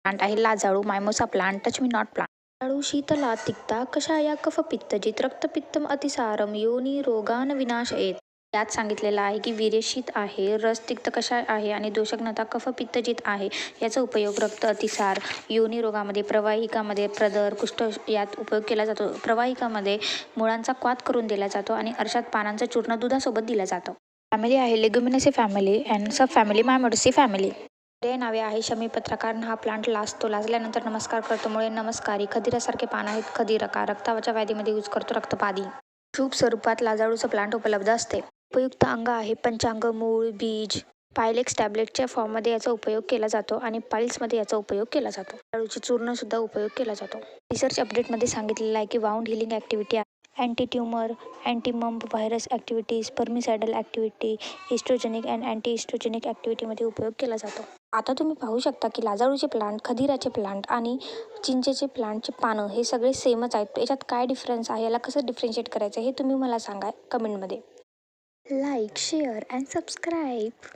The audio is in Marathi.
प्लांट आहे लाजाळू mimosa plant. Touch me not plant. लाजाळू शीतला तिक्ता कषाया कफ पित्तजित रक्तपित्तम अतिसारम योनी रोगान विनाशयेत. यात सांगितलेलं आहे की वीर्यशीत आहे, रस तिक्त कषाय आहे आणि दोषग्नता कफ पित्तजित आहे. याचा उपयोग रक्त अतिसार, योनी रोगामध्ये, प्रवाहिकामध्ये प्रदर, कुष्ठ यात उपयोग केला जातो. प्रवाहिकामध्ये मुळांचा क्वाथ करून दिला जातो आणि अर्शात पानांचं चूर्ण दुधासोबत दिलं जातं. फॅमिली आहे leguminosae family and sub family मायमोडेसी फॅमिली. पर्याय नावे आहे शमी कारण हा प्लांट लाजतो. लाजल्यानंतर नमस्कार करतो मुळे नमस्कारी. खदिरासारखे पान आहेत खदिरका. रक्ताच्या व्याधीमध्ये यूज करतो रक्तपादी. शुभ स्वरूपात लाजाळूचं प्लांट उपलब्ध असते. उपयुक्त अंग आहे पंचांग, मूळ, बीज. पायलेक्स टॅब्लेटच्या फॉर्ममध्ये याचा उपयोग केला जातो आणि पाईल्समध्ये याचा उपयोग केला जातो. लाजाळूचे चूर्ण सुद्धा उपयोग केला जातो. रिसर्च अपडेटमध्ये सांगितलेलं आहे की wound healing activity, anti tumour, anti mump virus activity, spermicidal activity, oestrogenic and anti oestrogenic ॲक्टिव्हिटीमध्ये उपयोग केला जातो. आता तुम्ही पाहू शकता की लाजाळूचे प्लांट, खदिराचे प्लांट आणि चिंचेचे प्लांटचे पानं हे सगळे सेमच आहेत. याच्यात काय डिफरन्स आहे, याला कसं डिफरेन्शिएट करायचं हे तुम्ही मला सांगा कमेंटमध्ये. Like, share and subscribe.